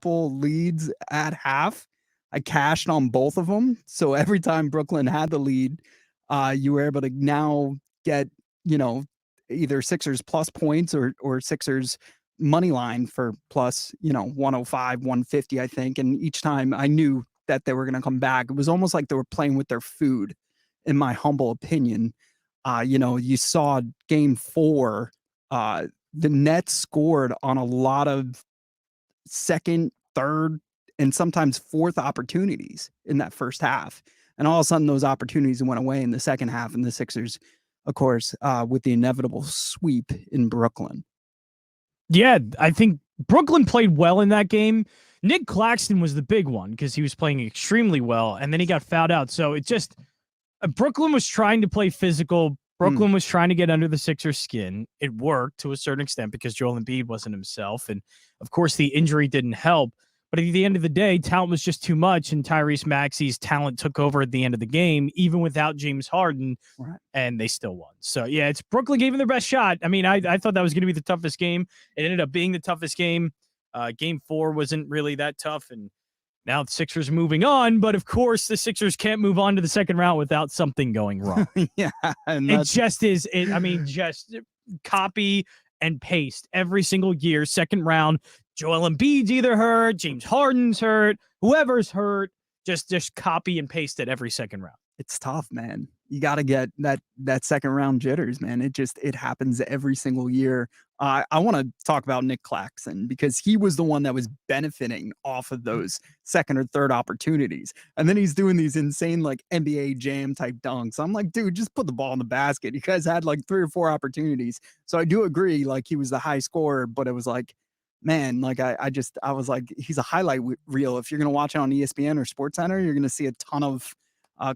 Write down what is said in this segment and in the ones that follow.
multiple leads at half. I cashed on both of them. So every time Brooklyn had the lead, you were able to now get, you know, either Sixers plus points or Sixers money line for plus, 105, 150, I think. And each time I knew that they were going to come back. It was almost like they were playing with their food, in my humble opinion. You saw game 4, the Nets scored on a lot of second, third, and sometimes fourth opportunities in that first half. And all of a sudden, those opportunities went away in the second half. And the Sixers, of course, with the inevitable sweep in Brooklyn. Yeah, I think Brooklyn played well in that game. Nick Claxton was the big one because he was playing extremely well, and then he got fouled out. So it just Brooklyn was trying to play physical. Brooklyn was trying to get under the Sixers' skin. It worked to a certain extent because Joel Embiid wasn't himself. And, of course, the injury didn't help. But at the end of the day, talent was just too much, and Tyrese Maxey's talent took over at the end of the game, even without James Harden, and they still won. So, yeah, it's Brooklyn gave them their best shot. I mean, I thought that was going to be the toughest game. It ended up being the toughest game. Game 4 wasn't really that tough, and now the Sixers are moving on, but of course the Sixers can't move on to the second round without something going wrong. Yeah. And it just is. Just copy and paste every single year. Second round, Joel Embiid's either hurt, James Harden's hurt, whoever's hurt, just copy and paste it every second round. It's tough, man. You got to get that second round jitters, man. It happens every single year. I want to talk about Nick Claxton because he was the one that was benefiting off of those second or third opportunities. And then he's doing these insane like NBA Jam type dunks. I'm like, dude, just put the ball in the basket. You guys had like 3 or 4 opportunities. So I do agree, like he was the high scorer, but it was like, man, like I was like, he's a highlight reel. If you're going to watch it on ESPN or SportsCenter, you're going to see a ton of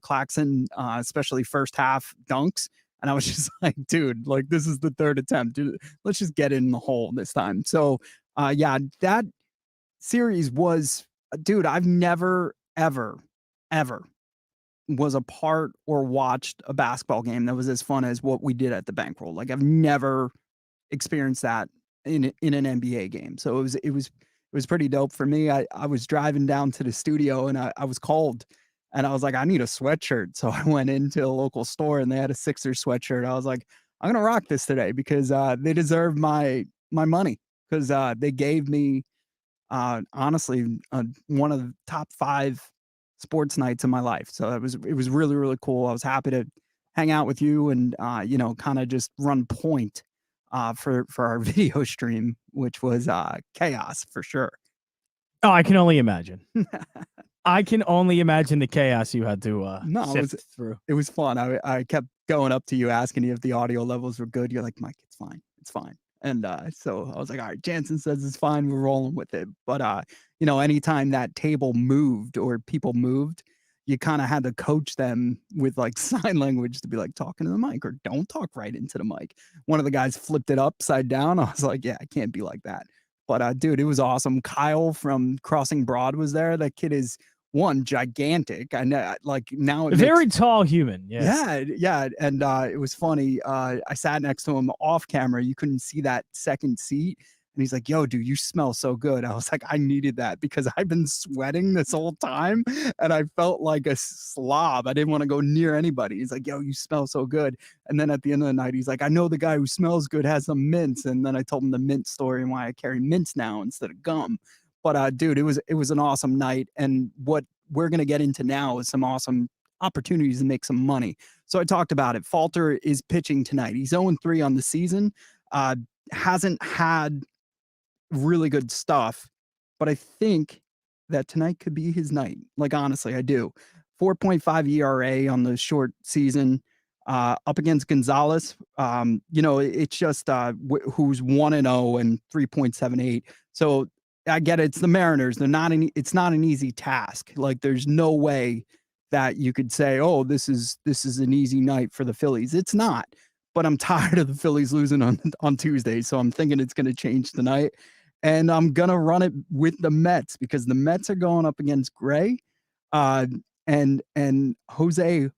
Claxton, especially first half dunks. And I was just like, dude, like this is the third attempt. Dude, let's just get it in the hole this time. So, yeah, that series was, dude, I've never, ever was a part or watched a basketball game that was as fun as what we did at the Bankroll. Like I've never experienced that in an NBA game. So it was pretty dope for me. I was driving down to the studio and I was cold. And I was like, I need a sweatshirt. So I went into a local store and they had a Sixers sweatshirt. I was like, I'm going to rock this today because they deserve my money because they gave me, honestly, one of the top 5 sports nights of my life. So it was really, really cool. I was happy to hang out with you and, kind of just run point for our video stream, which was chaos for sure. Oh, I can only imagine. I can only imagine the chaos you had to sift through. It was fun. I kept going up to you, asking you if the audio levels were good. You're like, Mike, it's fine. It's fine. And so I was like, all right, Jansen says it's fine. We're rolling with it. But, anytime that table moved or people moved, you kind of had to coach them with like sign language to be like talking to the mic or don't talk right into the mic. One of the guys flipped it upside down. I was like, yeah, I can't be like that. But dude, it was awesome. Kyle from Crossing Broad was there. That kid is gigantic. I know, like now very tall human. Yes. Yeah. And it was funny. I sat next to him off camera. You couldn't see that second seat. And he's like, yo, dude, you smell so good. I was like, I needed that because I've been sweating this whole time and I felt like a slob. I didn't want to go near anybody. He's like, yo, you smell so good. And then at the end of the night, he's like, I know the guy who smells good has some mints. And then I told him the mint story and why I carry mints now instead of gum. But dude, it was an awesome night. And what we're going to get into now is some awesome opportunities to make some money. So I talked about it. Falter is pitching tonight. He's 0-3 on the season. Hasn't had really good stuff, but I think that tonight could be his night. Like, honestly, I do. 4.5 ERA on the short season, up against Gonzalez. It's just who's 1-0 and 3.78. So I get it. It's the Mariners. It's not an easy task. Like, there's no way that you could say, oh, this is an easy night for the Phillies. It's not. But I'm tired of the Phillies losing on Tuesday, so I'm thinking it's going to change tonight. And I'm going to run it with the Mets because the Mets are going up against Gray. And Jose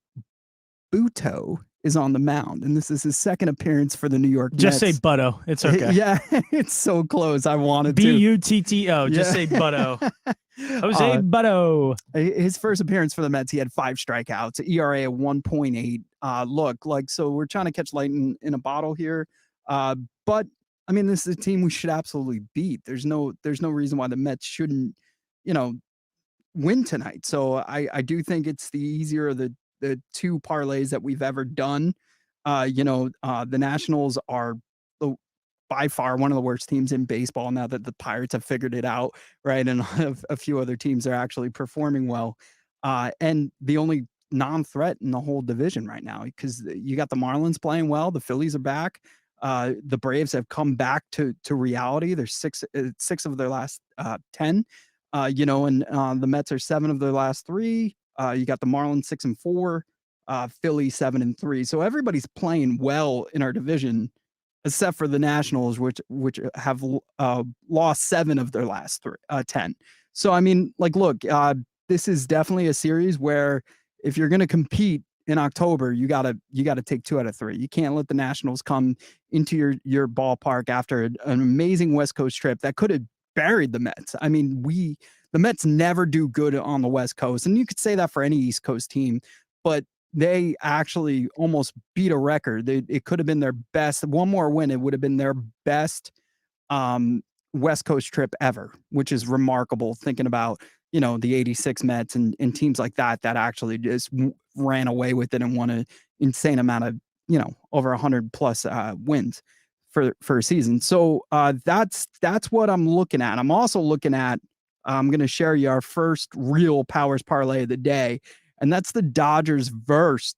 Buto is on the mound, and this is his second appearance for the New York Just say Mets. Butto. It's okay. Yeah, it's so close. I wanted to. Butto. Just say Butto. Jose Butto. His first appearance for the Mets, he had 5 strikeouts, ERA of 1.8. Look, like, so we're trying to catch lightning in a bottle here. But I mean, this is a team we should absolutely beat. There's no reason why the Mets shouldn't, you know, win tonight. So I do think it's the easier of the 2 parlays that we've ever done. The Nationals are by far one of the worst teams in baseball now that the Pirates have figured it out, right? And a few other teams are actually performing well. And the only non-threat in the whole division right now, because you got the Marlins playing well, the Phillies are back. The Braves have come back to reality. They're 6 of their last 10. And the Mets are 7 of their last 3. You got the Marlins 6-4, Philly 7-3. So everybody's playing well in our division, except for the Nationals, which have lost 7 of their last 10. So I mean, like, look, this is definitely a series where if you're going to compete in October, you gotta take 2 out of 3. You can't let the Nationals come into your ballpark after an amazing West Coast trip that could have buried the Mets. I mean, the Mets never do good on the West Coast, and you could say that for any East Coast team, but they actually almost beat a record. It could have been their best. One more win, it would have been their best West Coast trip ever, which is remarkable thinking about, the 86 Mets and teams like that actually just ran away with it and won an insane amount of, over 100 plus wins for a season. So that's what I'm looking at. I'm also looking at, I'm going to share you our first real Powers parlay of the day, and that's the Dodgers versus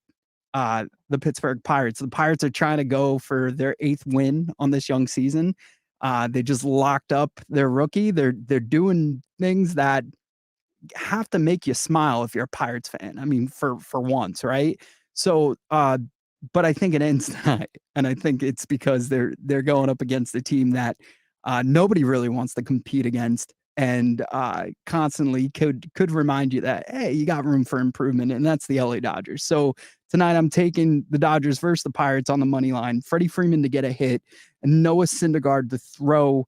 the Pittsburgh Pirates. The Pirates are trying to go for their 8th win on this young season. They just locked up their rookie. They're doing things that have to make you smile if you're a Pirates fan. I mean, for once, right? So, but I think it ends tonight, and I think it's because they're going up against a team that nobody really wants to compete against, and constantly could remind you that, hey, you got room for improvement, and that's the LA Dodgers. So tonight I'm taking the Dodgers versus the Pirates on the money line. Freddie Freeman to get a hit, and Noah Syndergaard to throw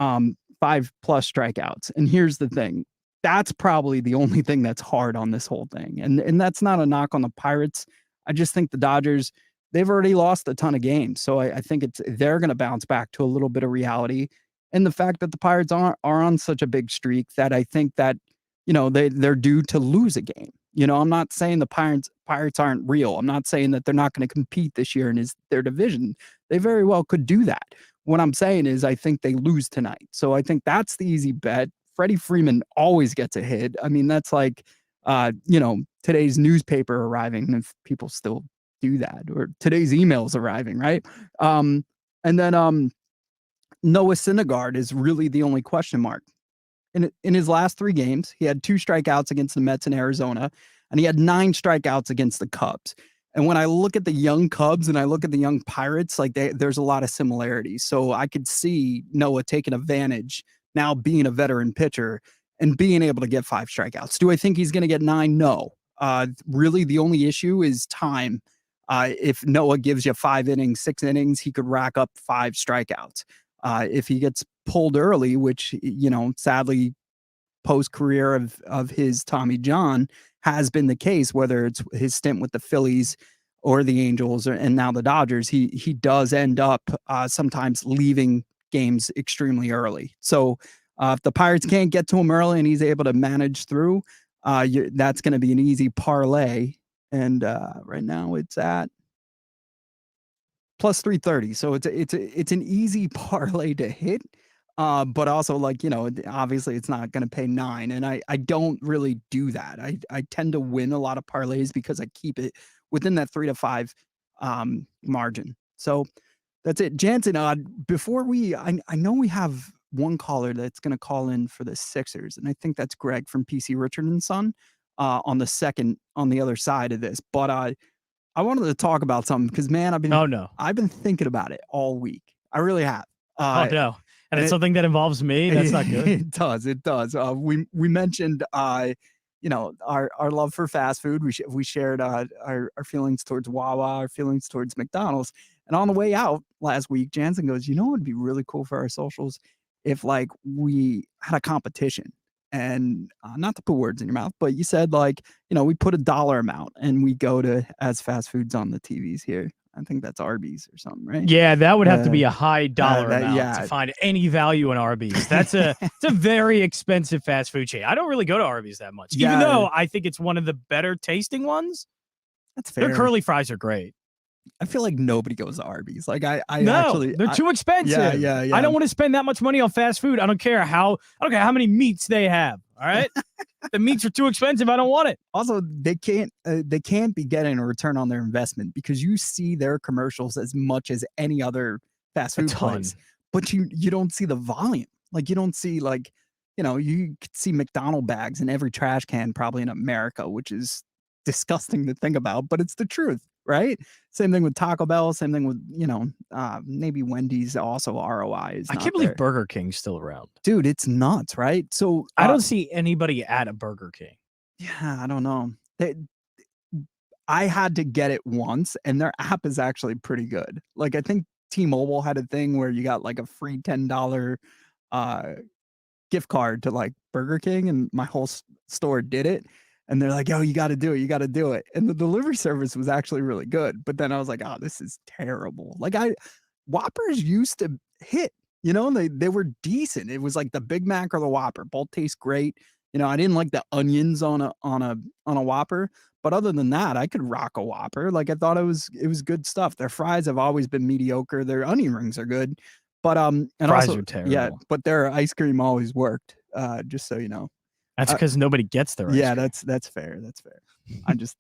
5+ strikeouts. And here's the thing. That's probably the only thing that's hard on this whole thing. And that's not a knock on the Pirates. I just think the Dodgers, they've already lost a ton of games. So I think they're going to bounce back to a little bit of reality. And the fact that the Pirates are on such a big streak that I think that, they're due to lose a game. I'm not saying the Pirates aren't real. I'm not saying that they're not going to compete this year in their division. They very well could do that. What I'm saying is I think they lose tonight. So I think that's the easy bet. Freddie Freeman always gets a hit. I mean, that's like, today's newspaper arriving, if people still do that, or today's emails arriving, right? And then Noah Syndergaard is really the only question mark. In his last 3 games, he had 2 strikeouts against the Mets in Arizona, and he had 9 strikeouts against the Cubs. And when I look at the young Cubs and I look at the young Pirates, like there's a lot of similarities. So I could see Noah taking advantage, now being a veteran pitcher and being able to get 5 strikeouts. Do I think he's going to get 9? No. Really, the only issue is time. If Noah gives you 5 innings, 6 innings, he could rack up 5 strikeouts. If he gets pulled early, which, sadly, post-career of his Tommy John has been the case, whether it's his stint with the Phillies or the Angels and now the Dodgers, he does end up sometimes leaving games extremely early. So if the Pirates can't get to him early and he's able to manage through, that's going to be an easy parlay. And right now it's at plus 330. So it's an easy parlay to hit. But also, like, obviously it's not going to pay 9. And I don't really do that. I tend to win a lot of parlays because I keep it within that 3 to 5 margin. So that's it. Jansen, before I know we have one caller that's going to call in for the Sixers, and I think that's Greg from PC Richard and Son on the other side of this. But I wanted to talk about something because, man, I've been thinking about it all week. I really have. Oh no. And it's something that involves me. That's not good. It does. We mentioned, our love for fast food. We shared our feelings towards Wawa, our feelings towards McDonald's. And on the way out last week, Jansen goes, it would be really cool for our socials if like we had a competition. And not to put words in your mouth, but you said like, we put a dollar amount and we go to as fast foods on the TVs here. I think that's Arby's or something, right? Yeah, that would have to be a high dollar amount yeah. to find any value in Arby's. It's a very expensive fast food chain. I don't really go to Arby's that much, even though I think it's one of the better tasting ones. That's fair. Their curly fries are great. I feel like nobody goes to Arby's. Like I no, actually, they're too expensive. Yeah. I don't want to spend that much money on fast food. I don't care how many meats they have. All right, the meats are too expensive. I don't want it. Also, they can't be getting a return on their investment because you see their commercials as much as any other fast food place, but you don't see the volume. Like you don't see like, you could see McDonald's bags in every trash can probably in America, which is disgusting to think about, but it's the truth, right? Same thing with Taco Bell, same thing with, maybe Wendy's also ROI is I can't believe Burger King's still around. Dude, it's nuts, right? So I don't see anybody at a Burger King. Yeah, I don't know. I had to get it once and their app is actually pretty good. Like I think T-Mobile had a thing where you got like a free $10 gift card to like Burger King and my whole store did it. And they're like, yo, you got to do it. You got to do it. And the delivery service was actually really good. But then I was like, oh, this is terrible. Like Whoppers used to hit, they were decent. It was like the Big Mac or the Whopper. Both taste great. I didn't like the onions on a Whopper. But other than that, I could rock a Whopper. Like I thought it was good stuff. Their fries have always been mediocre. Their onion rings are good. But and fries also, are terrible. Yeah, but their ice cream always worked. Just so you know. That's because nobody gets their ice cream. That's fair. That's fair. I just,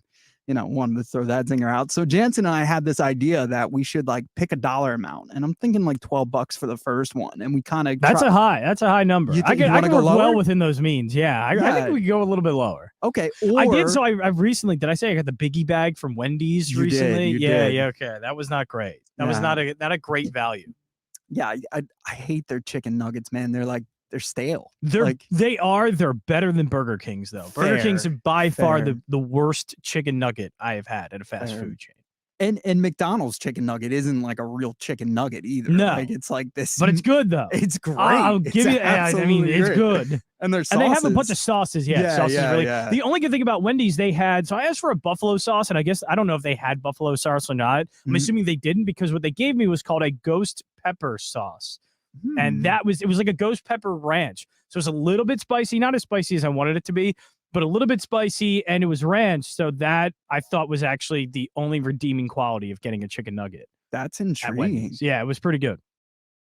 wanted to throw that zinger out. So Jansen and I had this idea that we should like pick a dollar amount, and I'm thinking like $12 for the first one, and we kind of that's a high number. I can work well within those means. Yeah, I think we could go a little bit lower. Okay, I did. So I've recently. Did I say I got the biggie bag from Wendy's recently? You did. Yeah. Okay, that was not great. That was not a great value. Yeah, I hate their chicken nuggets, man. They're stale. They're better than Burger King's though. Burger King's are by far the worst chicken nugget I have had at a fast food chain. And McDonald's chicken nugget isn't like a real chicken nugget either. No, like it's like this, but it's good though. It's great. I'll give you. It's good. And their sauces. And they have a bunch of sauces. Sauces really. Yeah. The only good thing about Wendy's, they had. So I asked for a buffalo sauce, and I guess I don't know if they had buffalo sauce or not. I'm assuming they didn't because what they gave me was called a ghost pepper sauce. And it was like a ghost pepper ranch. So it's a little bit spicy, not as spicy as I wanted it to be, but a little bit spicy, and it was ranch. So that I thought was actually the only redeeming quality of getting a chicken nugget. That's intriguing. Yeah, it was pretty good.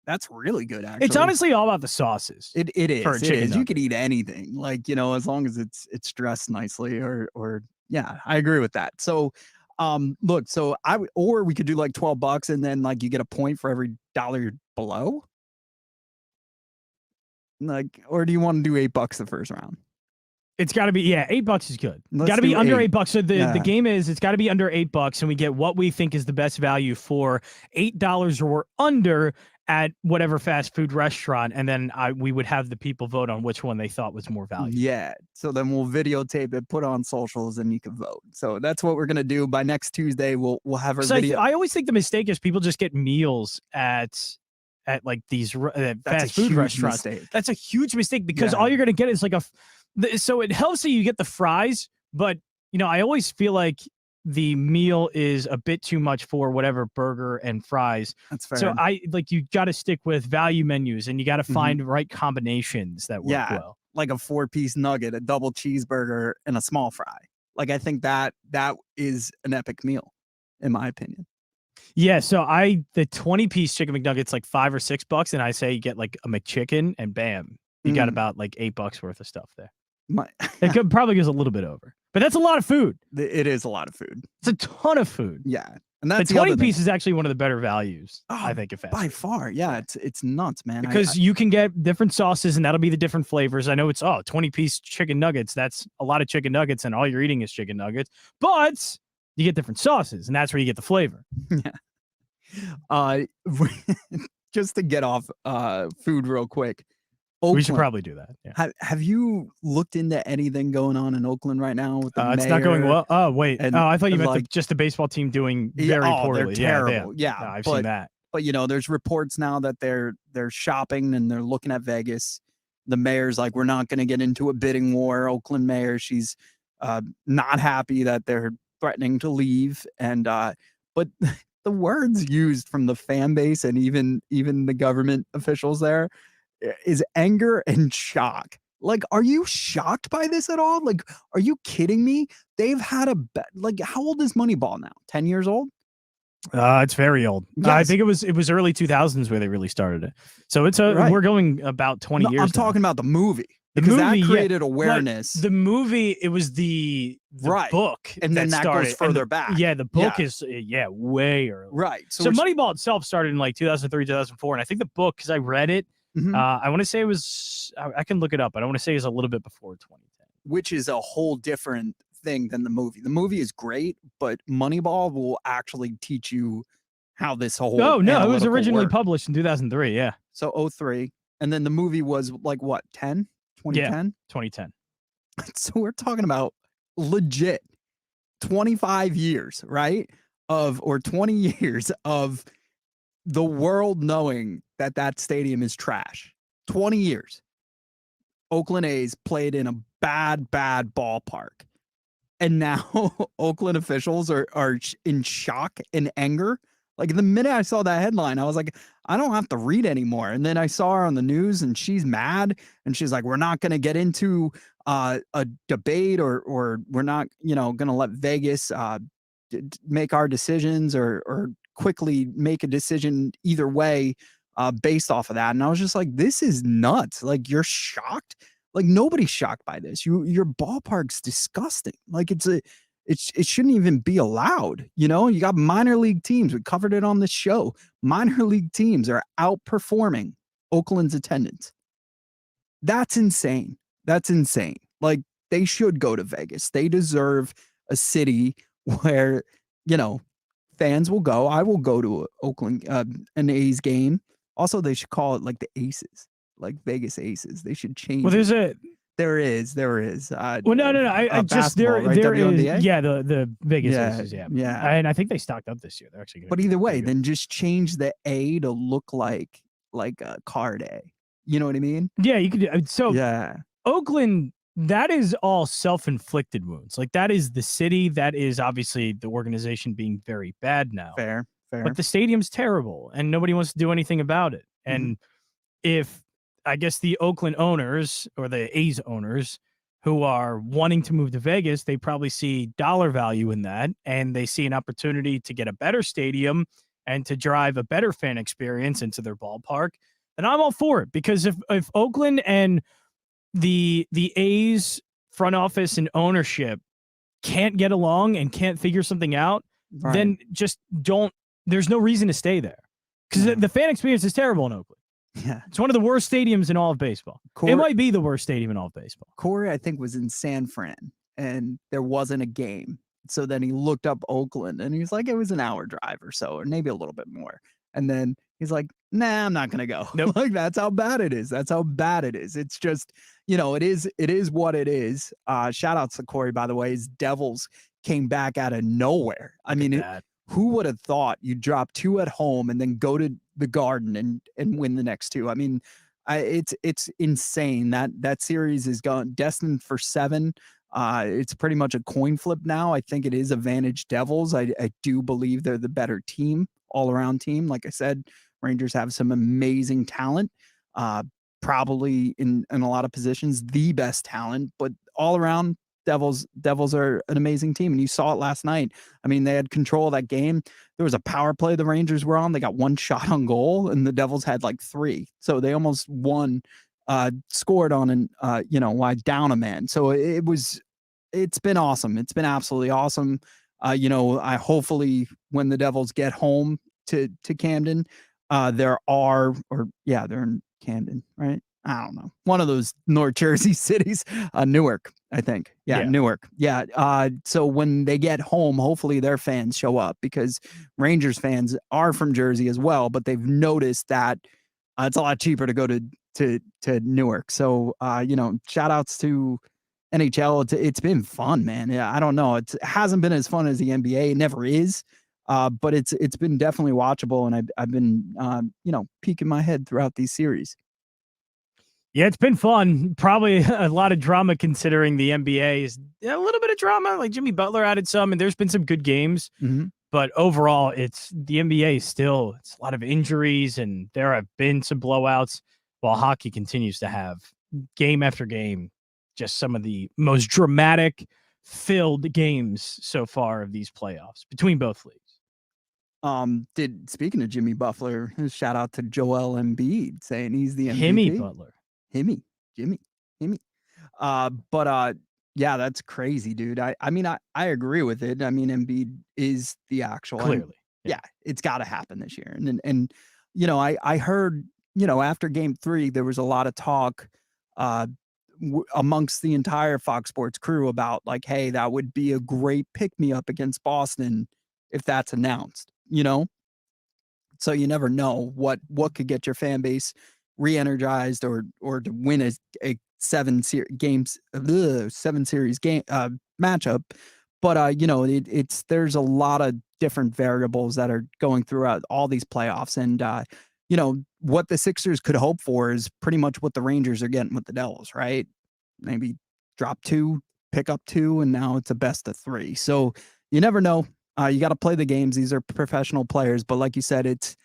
That's really good, actually. It's honestly all about the sauces. It is. For a chicken nugget. You could eat anything, like, as long as it's dressed nicely or yeah, I agree with that. So look, so or we could do like $12 and then like you get a point for every dollar below. Like, or do you want to do $8 the first round? It's got to be, $8 is good. Got to be under $8. So the game is, it's got to be under $8, and we get what we think is the best value for $8 or under at whatever fast food restaurant, and then we would have the people vote on which one they thought was more valuable. Yeah. So then we'll videotape it, put it on socials, and you can vote. So that's what we're gonna do. By next Tuesday, we'll have our video. I always think the mistake is people just get meals at like these fast food restaurants. Mistake. That's a huge mistake because all you're gonna get is like so it helps that you get the fries, but I always feel like the meal is a bit too much for whatever burger and fries. That's fair. So you got to stick with value menus, and you got to find the right combinations that work well. Like a 4-piece nugget, a double cheeseburger, and a small fry. Like I think that is an epic meal, in my opinion. Yeah, so the 20-piece chicken McNugget's like $5 or $6, and I say you get like a McChicken, and bam, you got about like $8 worth of stuff there. It probably goes a little bit over, but that's a lot of food. It is a lot of food. It's a ton of food. Yeah, and that's the 20-piece is actually one of the better values. I think by far. Yeah, it's nuts, man. Because you can get different sauces, and that'll be the different flavors. I know it's 20-piece chicken nuggets. That's a lot of chicken nuggets, and all you're eating is chicken nuggets. But you get different sauces, and that's where you get the flavor. Yeah. Just to get off food real quick. We should Oakland. probably do that. Yeah. Have you looked into anything going on in Oakland right now with the mayor? It's not going well. Oh, wait. and, I thought you meant like, just the baseball team doing very poorly. They're terrible. Yeah, no, I've seen that. But there's reports now that they're shopping and they're looking at Vegas. The mayor's like, we're not going to get into a bidding war. Oakland mayor, she's not happy that they're threatening to leave. And but the words used from the fan base and even the government officials there is anger and shock. Like, are you shocked by this at all? Like, are you kidding me? They've had like, how old is Moneyball now? 10 years old? It's very old. Yes. I think it was early 2000s where they really started it. So it's we're going about 20 years. I'm talking about the movie. Because that created awareness. The movie, it was the book, and then that goes further back. Yeah, the book is way early. Right. So Moneyball itself started in like 2003, 2004, and I think the book, because I read it, I want to say it was. I can look it up, but I want to say it was a little bit before 2010, which is a whole different thing than the movie. The movie is great, but Moneyball will actually teach you how this whole. Oh no, it was originally published in 2003. Yeah. So 03, and then the movie was like what 10. 2010? Yeah, 2010. So we're talking about legit 25 years, right? Or 20 years of the world knowing that stadium is trash. 20 years. Oakland A's played in a bad ballpark. And now Oakland officials are in shock and anger. Like, the minute I saw that headline, I was like, I don't have to read anymore. And then I saw her on the news and she's mad and she's like, we're not going to get into a debate or we're not, going to let Vegas make our decisions or quickly make a decision either way based off of that. And I was just like, this is nuts. Like, you're shocked. Like, nobody's shocked by this. Your ballpark's disgusting. Like, it shouldn't even be allowed. You got minor league teams. We covered it on this show. Minor league teams are outperforming Oakland's attendance. That's insane. That's insane. Like, they should go to Vegas. They deserve a city where, fans will go. I will go to Oakland, an A's game. Also, they should call it like the Aces, like Vegas Aces. They should change. Well, there is. Well, no. I just there is. Yeah, the Vegas Aces. Yeah. And I think they stocked up this year. They're actually. But either way, then just change the A to look like a card A. You know what I mean? Yeah, you could. So yeah, Oakland. That is all self-inflicted wounds. Like, that is the city. That is obviously the organization being very bad now. Fair. But the stadium's terrible, and nobody wants to do anything about it. And if I guess the Oakland owners or the A's owners who are wanting to move to Vegas, they probably see dollar value in that, and they see an opportunity to get a better stadium and to drive a better fan experience into their ballpark. And I'm all for it, because if Oakland and the A's front office and ownership can't get along and can't figure something out, then just don't. There's no reason to stay there, because the fan experience is terrible in Oakland. Yeah, it's one of the worst stadiums in all of baseball. It might be the worst stadium in all of baseball. Corey, I think, was in San Fran, and there wasn't a game. So then he looked up Oakland, and he's like, it was an hour drive or so, or maybe a little bit more. And then he's like, nah, I'm not going to go. Nope. Like, that's how bad it is. That's how bad it is. It's just, it is what it is. Shout out to Corey, by the way. His Devils came back out of nowhere. I mean, who would have thought you'd drop 2 at home and then go to the Garden and win the next 2? I mean, it's insane. That series is destined for 7. It's pretty much a coin flip now. I think it is advantage Devils. I do believe they're the better team, all-around team. Like I said, Rangers have some amazing talent, probably in a lot of positions the best talent, but all around Devils are an amazing team. And you saw it last night. I mean, they had control of that game. There was a power play the Rangers were on. They got 1 shot on goal, and the Devils had like 3. So they almost won, scored on an down a man. So it's been awesome. It's been absolutely awesome. I hopefully, when the Devils get home to Camden, they're in Camden, right? I don't know. One of those North Jersey cities, Newark, I think. Yeah, Newark. Yeah. So when they get home, hopefully their fans show up, because Rangers fans are from Jersey as well, but they've noticed that It's a lot cheaper to go to Newark. So, shout outs to NHL. It's been fun, man. Yeah, I don't know. It hasn't been as fun as the NBA. It never is. But it's been definitely watchable, and I've been peeking my head throughout these series. Yeah, it's been fun. Probably a lot of drama considering the NBA is a little bit of drama. Like Jimmy Butler added some, and there's been some good games. Mm-hmm. But overall, it's the NBA is still it's a lot of injuries, and there have been some blowouts. While hockey continues to have game after game, just some of the most dramatic filled games so far of these playoffs between both leagues. Speaking of Jimmy Butler, shout out to Joel Embiid saying he's the Himmy MVP. Butler. Himmy, Jimmy, Himmy. But yeah, that's crazy, dude. I mean, I agree with it. I mean, Embiid is the actual Clearly. yeah, it's got to happen this year. And I heard, after game 3 there was a lot of talk uh amongst the entire Fox Sports crew about like, hey, that would be a great pick me up against Boston if that's announced, So you never know what could get your fan base re-energized or to win a 7 series game matchup. But it's there's a lot of different variables that are going throughout all these playoffs, and what the Sixers could hope for is pretty much what the Rangers are getting with the Devils, right? Maybe drop 2, pick up 2, and now it's a best of 3. So you never know. You got to play the games. These are professional players, but like you said, it's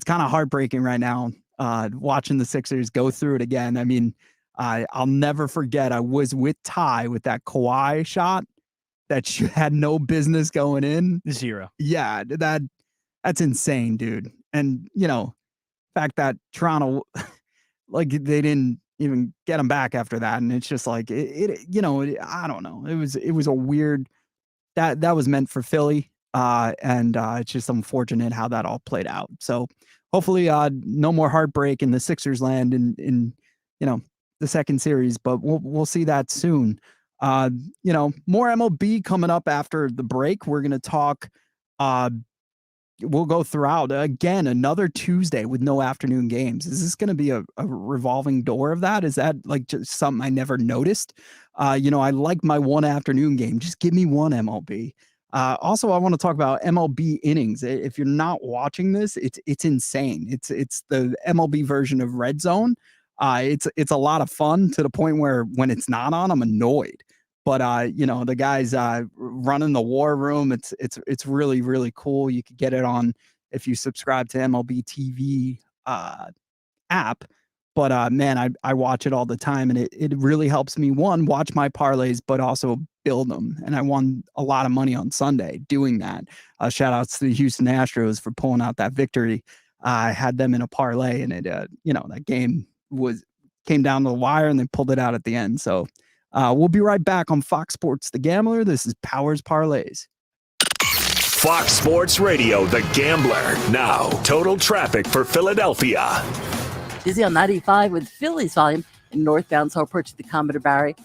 kind of heartbreaking right now watching the Sixers go through it again. I mean, I'll never forget. I was with Ty with that Kawhi shot that had no business going in. 0. Yeah, that's insane, dude. And fact that Toronto, like they didn't even get him back after that, and it's just like I don't know. It was a weird that was meant for Philly. And it's just unfortunate how that all played out. So hopefully no more heartbreak in the Sixers land in the second series, but we'll see that soon. More MLB coming up after the break. We're gonna talk we'll go throughout again another Tuesday with no afternoon games. Is this going to be a revolving door of that? Is that like just something I never noticed? I like my one afternoon game. Just give me one MLB. Also, I want to talk about MLB innings. If you're not watching this, it's insane. It's the MLB version of Red Zone. It's a lot of fun to the point where when it's not on, I'm annoyed. But the guys running the war room. It's really, really cool. You could get it on if you subscribe to MLB TV app. But man, I watch it all the time, and it really helps me watch my parlays, but also build them. And I won a lot of money on Sunday doing that. Shout outs to the Houston Astros for pulling out that victory. I had them in a parlay, and it that game came down to the wire, and they pulled it out at the end. So we'll be right back on Fox Sports The Gambler. This is Powers Parlays. Fox Sports Radio, The Gambler. Now, total traffic for Philadelphia. Busy on 95 with Phillies volume in northbound, so approach the Commodore Barry.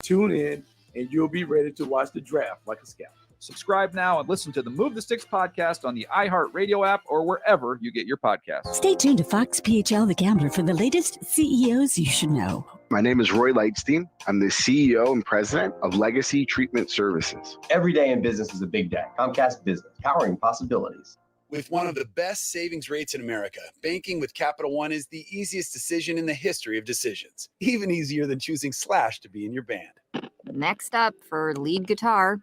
Tune in, and you'll be ready to watch the draft like a scout. Subscribe now and listen to the Move the Sticks podcast on the iHeartRadio app or wherever you get your podcasts. Stay tuned to Fox PHL The Gambler for the latest CEOs you should know. My name is Roy Lightstein. I'm the CEO and president of Legacy Treatment Services. Every day in business is a big day. Comcast Business, powering possibilities. With one of the best savings rates in America, banking with Capital One is the easiest decision in the history of decisions. Even easier than choosing Slash to be in your band. Next up for lead guitar.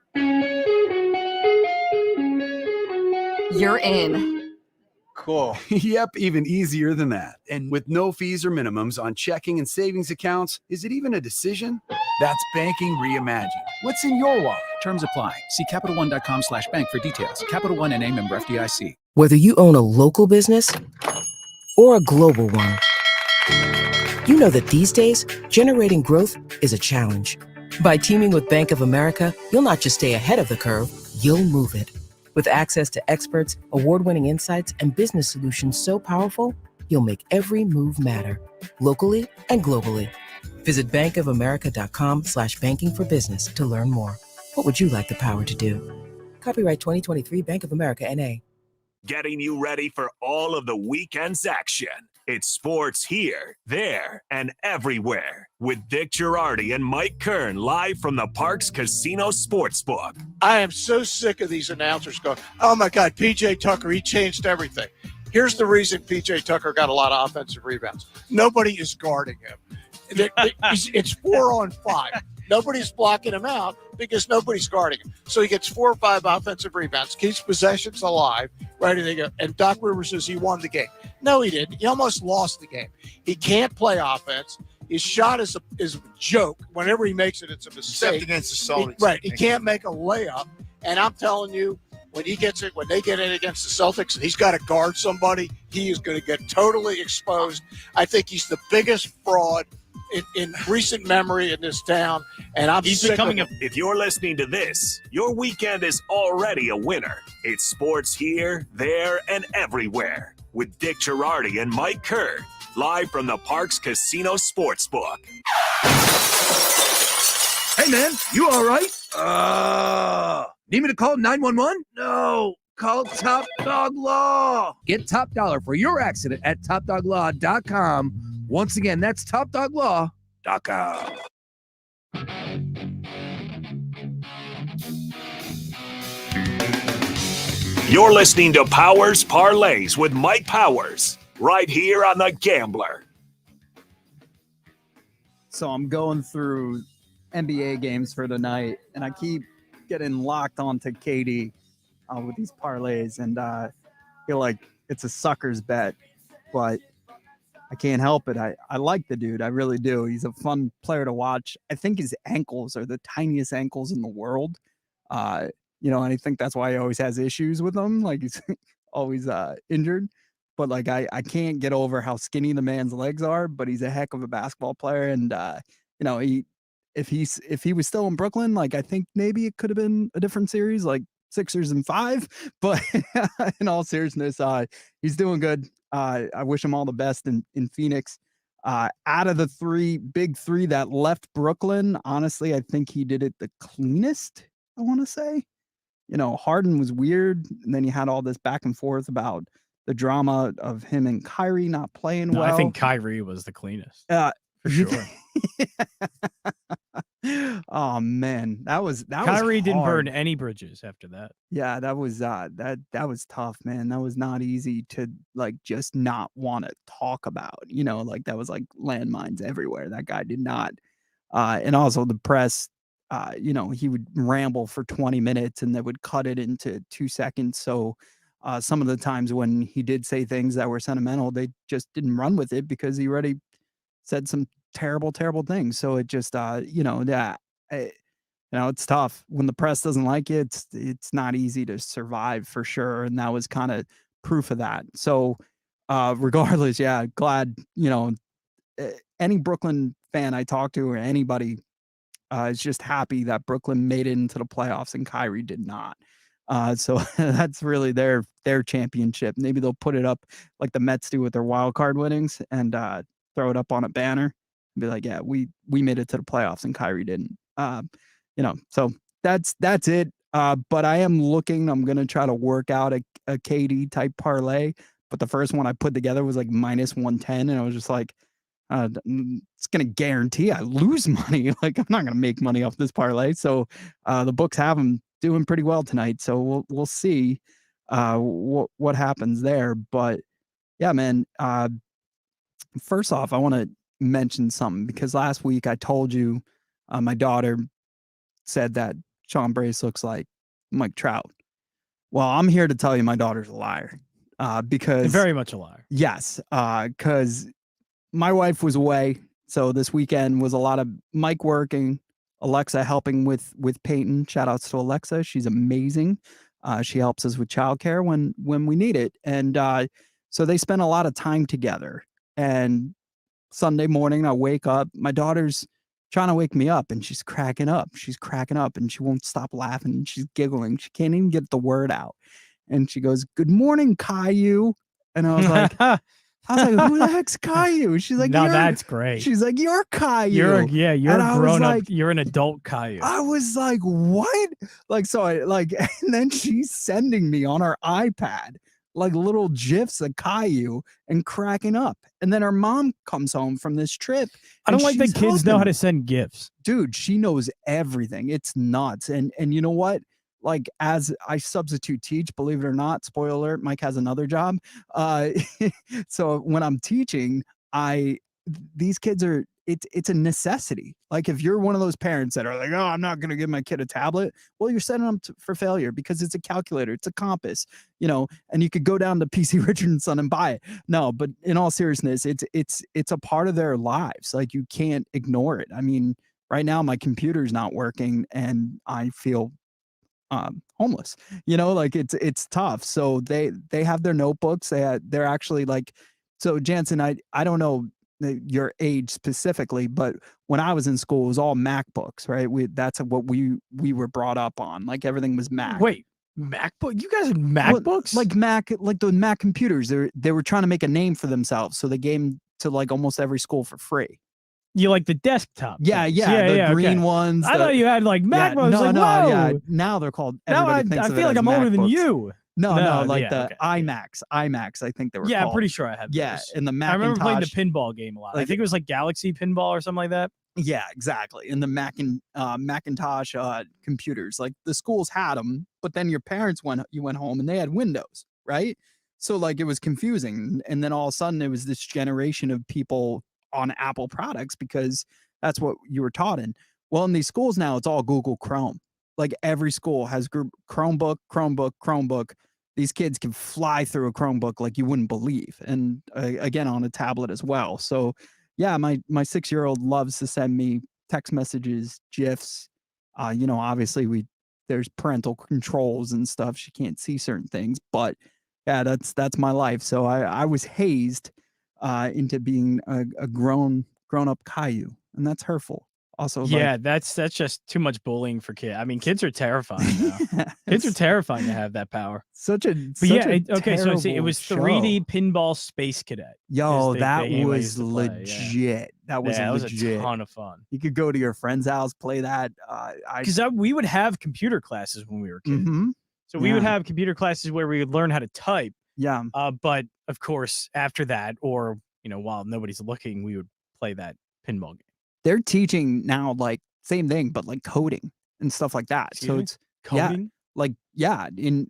You're in. Cool. Yep, even easier than that. And with no fees or minimums on checking and savings accounts, is it even a decision? That's banking reimagined. What's in your wallet? Terms apply. See CapitalOne.com/bank for details. Capital One N.A. member FDIC. Whether you own a local business or a global one, you know that these days, generating growth is a challenge. By teaming with Bank of America, you'll not just stay ahead of the curve, you'll move it. With access to experts, award-winning insights, and business solutions so powerful, you'll make every move matter, locally and globally. Visit bankofamerica.com/banking for business to learn more. What would you like the power to do? Copyright 2023 Bank of America, N.A. Getting you ready for all of the weekend's action. It's sports here, there, and everywhere with Dick Girardi and Mike Kern live from the Parks Casino Sportsbook. I am so sick of these announcers going, oh my God, PJ Tucker, he changed everything. Here's the reason PJ Tucker got a lot of offensive rebounds. Nobody is guarding him. It's 4-on-5. Nobody's blocking him out because nobody's guarding him. So he gets 4 or 5 offensive rebounds, keeps possessions alive, right? And they go, and Doc Rivers says he won the game. No, he didn't. He almost lost the game. He can't play offense. His shot is a joke. Whenever he makes it, it's a mistake. Except against the Celtics. Right. He can't make a layup. And I'm telling you, when he gets it, when they get it against the Celtics and he's got to guard somebody, he is going to get totally exposed. I think he's the biggest fraud in recent memory in this town, and He's becoming If you're listening to this, your weekend is already a winner. It's sports here, there, and everywhere with Dick Girardi and Mike Kerr, live from the Parks Casino Sportsbook. Hey man, you all right? Need me to call 911? No, call Top Dog Law. Get top dollar for your accident at topdoglaw.com. Once again, that's topdoglaw.com. You're listening to Powers Parlays with Mike Powers, right here on The Gambler. So I'm going through NBA games for tonight, and I keep getting locked onto KD with these parlays, and I feel like it's a sucker's bet, but I can't help it. I like the dude. I really do. He's a fun player to watch. I think his ankles are the tiniest ankles in the world. And I think that's why he always has issues with them. Like he's always injured. But like I can't get over how skinny the man's legs are, but he's a heck of a basketball player. And if he was still in Brooklyn, like I think maybe it could have been a different series, like Sixers in 5. But in all seriousness, he's doing good. I wish him all the best in Phoenix. Out of the big three that left Brooklyn, honestly, I think he did it the cleanest, I want to say. Harden was weird, and then you had all this back and forth about the drama of him and Kyrie not playing well. I think Kyrie was the cleanest. For sure. Oh man, that was Kyrie didn't burn any bridges after that. Yeah, that was tough, man. That was not easy to like just not want to talk about. Like that was like landmines everywhere. That guy did not. And also the press, he would ramble for 20 minutes and they would cut it into 2 seconds. So some of the times when he did say things that were sentimental, they just didn't run with it because he already said some terrible things. So it just it's tough when the press doesn't like it. It's not easy to survive for sure, and that was kind of proof of that. So regardless, glad any Brooklyn fan I talk to or anybody is just happy that Brooklyn made it into the playoffs and Kyrie did not. So that's really their championship. Maybe they'll put it up like the Mets do with their wild card winnings and throw it up on a banner and be like, yeah, we made it to the playoffs and Kyrie didn't. So that's it. But I am looking. I'm gonna try to work out a KD type parlay. But the first one I put together was like -110, and I was just like, it's gonna guarantee I lose money. Like I'm not gonna make money off this parlay. So the books have them doing pretty well tonight. So we'll see what happens there. But yeah, man. First off, I want to mention something because last week I told you my daughter said that Sean Brace looks like Mike Trout. Well, I'm here to tell you my daughter's a liar. Because very much a liar. Yes, because my wife was away, so this weekend was a lot of Mike working, Alexa helping with Peyton. Shout outs to Alexa, she's amazing. She helps us with childcare when we need it, and so they spent a lot of time together. And Sunday morning, I wake up, my daughter's trying to wake me up, and she's cracking up. She's cracking up, and she won't stop laughing. She's giggling. She can't even get the word out. And she goes, "Good morning, Caillou." And I was like, "Who the heck's Caillou?" She's like, "No, that's great." She's like, "You're Caillou." You're grown up. You're an adult Caillou. I was like, "What?" Like, so I like, and then she's sending me on her iPad like little gifs of Caillou and cracking up. And then her mom comes home from this trip. I don't like that kids know how to send gifts. Dude, she knows everything. It's nuts. And you know what? Like, as I substitute teach, believe it or not, spoiler alert, Mike has another job. So when I'm teaching, these kids are, it's a necessity. Like, if you're one of those parents that are like, "Oh, I'm not going to give my kid a tablet," well, you're setting them for failure because it's a calculator, it's a compass, and you could go down to PC Richard & Son and buy it. No, but in all seriousness, it's a part of their lives. Like, you can't ignore it. I mean, right now my computer's not working and I feel homeless, like it's tough. So they have their notebooks. They're actually like, so Jansen, I don't know your age specifically, but when I was in school, it was all MacBooks, right? That's what we were brought up on. Like, everything was Mac. Wait, MacBook? You guys had MacBooks? Well, like the Mac computers. They were trying to make a name for themselves, so they gave them to like almost every school for free. You like the desktop? Yeah, the green ones. I thought you had like MacBooks. No, whoa. yeah. Now they're called. Now I feel like I'm older than you. No, like the iMacs. iMacs, I think they were. Yeah, called. I'm pretty sure I have. Yeah, those. and the Macintosh. I remember playing the pinball game a lot. I think it was like Galaxy Pinball or something like that. Yeah, exactly. And the Macintosh computers, like the schools had them, but then your parents went home and they had Windows, right? So like it was confusing, and then all of a sudden it was this generation of people on Apple products because that's what you were taught in. Well, in these schools now, it's all Google Chrome. Like every school has Chromebook. These kids can fly through a Chromebook like you wouldn't believe. And again, on a tablet as well. So yeah, my 6-year-old loves to send me text messages, GIFs. Obviously there's parental controls and stuff. She can't see certain things, but yeah, that's my life. So I was hazed into being a grown up Caillou, and that's hurtful. Also, yeah, that's just too much bullying for kids. I mean, kids are terrifying now. Kids are terrifying to have that power. Okay, so I see it was 3D Pinball Space Cadet. Yo, that was legit. Yeah. That was legit. A ton of fun. You could go to your friend's house, play that. Because we would have computer classes when we were kids. Mm-hmm. So we would have computer classes where we would learn how to type. Yeah. But of course, after that, or while nobody's looking, we would play that pinball game. They're teaching now, like same thing, but like coding and stuff like that. Excuse me? It's coding.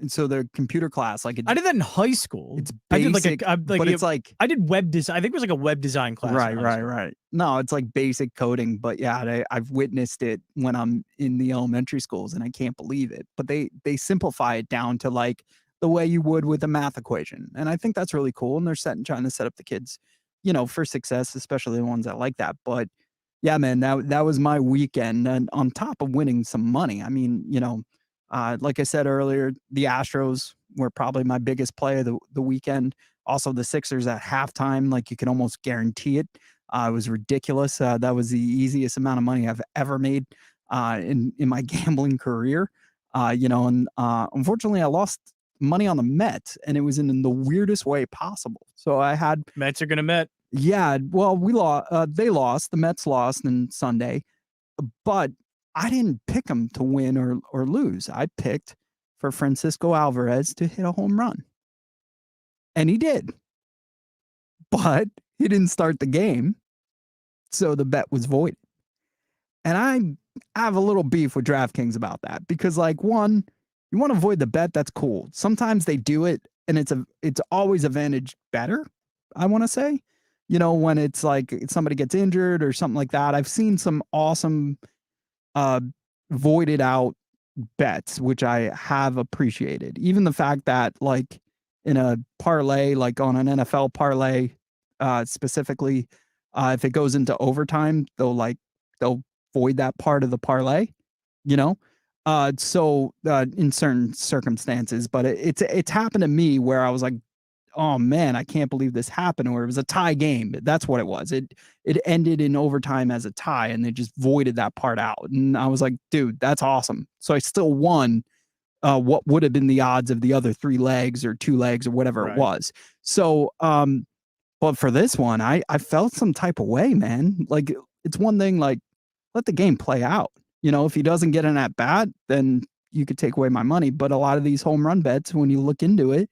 So their computer class, like I did that in high school. It's basic, but it's like I did web design. I think it was like a web design class. Right. No, it's like basic coding, but yeah, I've witnessed it when I'm in the elementary schools, and I can't believe it. But they simplify it down to like the way you would with a math equation, and I think that's really cool. And they're trying to set up the kids, for success, especially the ones that like that. But yeah, man, that was my weekend, and on top of winning some money, I mean, like I said earlier, the Astros were probably my biggest play of the weekend. Also, the Sixers at halftime, like you can almost guarantee it. It was ridiculous. That was the easiest amount of money I've ever made in my gambling career. And unfortunately, I lost money on the Mets, and it was in the weirdest way possible. So I had Mets are gonna Met. Yeah, well, we lost. They lost. The Mets lost on Sunday, but I didn't pick him to win or lose. I picked for Francisco Alvarez to hit a home run. And he did. But he didn't start the game. So the bet was voided. And I have a little beef with DraftKings about that because, like, one, you want to avoid the bet, that's cool. Sometimes they do it and it's always advantage better, I want to say. You know, when it's like somebody gets injured or something like that. I've seen some awesome voided out bets, which I have appreciated. Even the fact that, like, in a parlay, like on an NFL parlay, specifically, if it goes into overtime, they'll void that part of the parlay, you know? So in certain circumstances, but it's happened to me where I was like, oh man, I can't believe this happened, or it was a tie game. That's what it was. It ended in overtime as a tie, and they just voided that part out. And I was like, dude, that's awesome. So I still won what would have been the odds of the other 3 legs or 2 legs or whatever it was. So, but for this one, I felt some type of way, man. Like, it's one thing, like, let the game play out. You know, if he doesn't get an at bat, then you could take away my money. But a lot of these home run bets, when you look into it,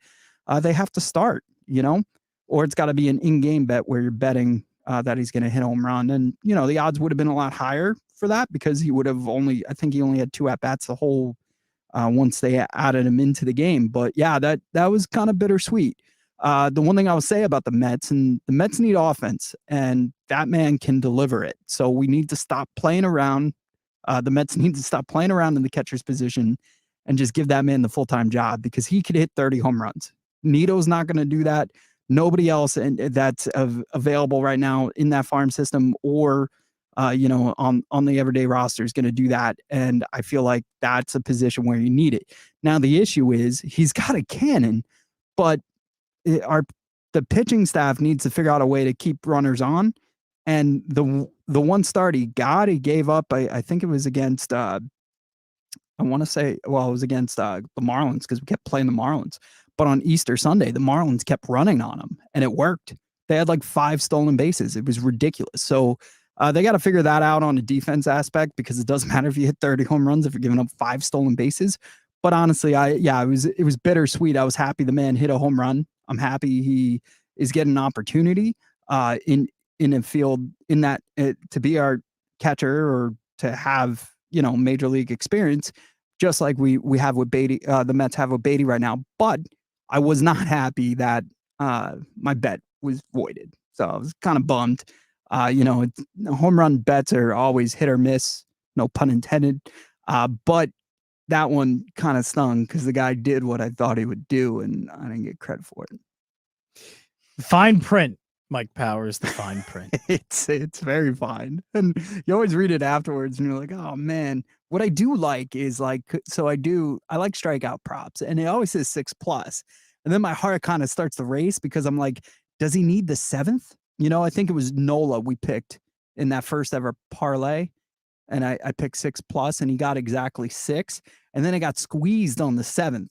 they have to start, you know, or it's got to be an in-game bet where you're betting that he's going to hit a home run. And, you know, the odds would have been a lot higher for that because he would have I think he only had 2 at-bats the whole once they added him into the game. But yeah, that was kind of bittersweet. The one thing I would say about the Mets, and the Mets need offense, and that man can deliver it. So we need to stop playing around. The Mets need to stop playing around in the catcher's position and just give that man the full-time job because he could hit 30 home runs. Nito's not going to do that. Nobody else that's available right now in that farm system or you know, on the everyday roster is going to do that. And I feel like that's a position where you need it. Now, the issue is he's got a cannon, but the pitching staff needs to figure out a way to keep runners on. And the one start he gave up, I think it was against, I want to say, well, it was against the Marlins because we kept playing the Marlins. But on Easter Sunday, the Marlins kept running on him, and it worked. They had like 5 stolen bases. It was ridiculous. So they got to figure that out on a defense aspect because it doesn't matter if you hit 30 home runs if you're giving up 5 stolen bases. But honestly, it was bittersweet. I was happy the man hit a home run. I'm happy he is getting an opportunity in a field in that to be our catcher or to have, you know, major league experience, just like we have with Beatty. The Mets have with Beatty right now. But I was not happy that my bet was voided. So I was kind of bummed. You know, home run bets are always hit or miss, no pun intended. But that one kind of stung because the guy did what I thought he would do, and I didn't get credit for it. Fine print, Mike Powers, the fine print. It's very fine. And you always read it afterwards and you're like, oh man. What I do like is I like strikeout props, and it always says 6+. And then my heart kind of starts to race because I'm like, does he need the 7th? You know, I think it was Nola we picked in that first ever parlay. And I picked 6+, and he got exactly 6. And then it got squeezed on the 7th.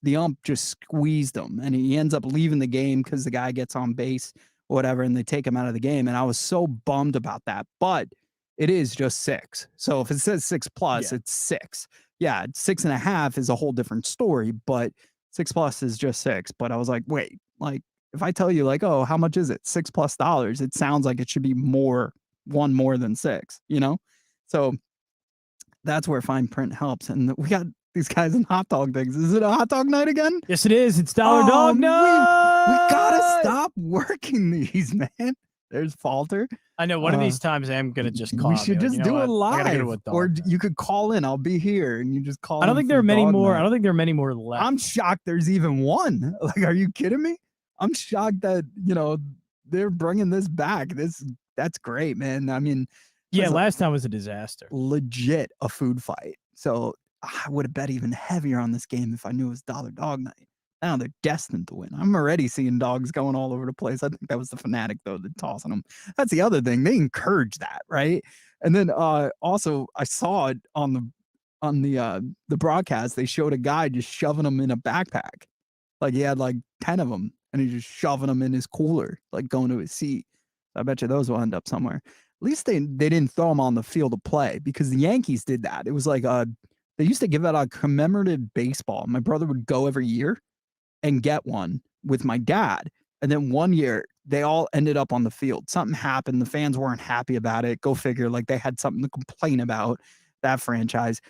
The ump just squeezed him, and he ends up leaving the game because the guy gets on base or whatever, and they take him out of the game. And I was so bummed about that. But it is just 6. So if it says 6+, it's 6. Yeah, 6.5 is a whole different story, but 6+ is just 6. But I was like, wait, like if I tell you like, oh, how much is it? $6+, it sounds like it should be more than 6, you know? So that's where fine print helps. And we got these guys in hot dog things. Is it a hot dog night again? Yes, it is. It's dollar dog night. We gotta stop working these, man. There's Falter. I know one of these times I'm gonna just call. We should just do it live, or you could call in. I'll be here, and you just call. I don't think there are many more. I don't think there are many more left. I'm shocked. There's even one. Like, are you kidding me? I'm shocked that they're bringing this back. That's great, man. I mean, yeah, last time was a disaster. Legit a food fight. So I would have bet even heavier on this game if I knew it was dollar dog night. Now they're destined to win. I'm already seeing dogs going all over the place. I think that was the Fanatic, though, that tossing them. That's the other thing. They encourage that, right? And then also I saw it on the broadcast. They showed a guy just shoving them in a backpack. Like he had like 10 of them, and he's just shoving them in his cooler, like going to his seat. So I bet you those will end up somewhere. least they didn't throw him on the field to play, because the Yankees did that. It was like they used to give out a commemorative baseball. My brother would go every year and get one with my dad. And then one year they all ended up on the field. Something happened. The fans weren't happy about it. Go figure. Like they had something to complain about, that franchise.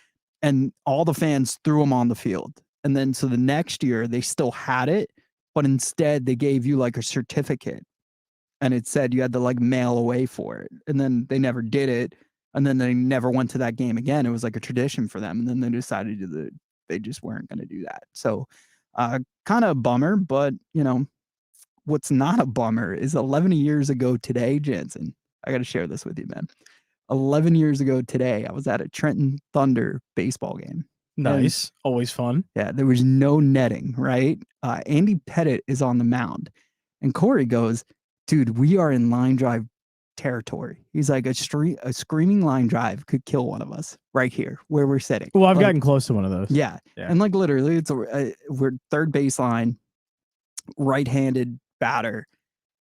And all the fans threw them on the field. And then so the next year they still had it, but instead they gave you like a certificate. And it said you had to like mail away for it. And then they never did it. And then they never went to that game again. It was like a tradition for them. And then they decided that they just weren't going to do that. So kind of a bummer, but you know, what's not a bummer is 11 years ago today, Jansen. I got to share this with you, man. 11 years ago today, I was at a Trenton Thunder baseball game. Nice. Always fun. Yeah, there was no netting, right? Andy Pettit is on the mound. And Corey goes, dude, we are in line drive territory. He's like, a screaming line drive could kill one of us right here where we're sitting. Well, I've like, gotten close to one of those. Yeah. And like literally, it's we're third baseline, right-handed batter.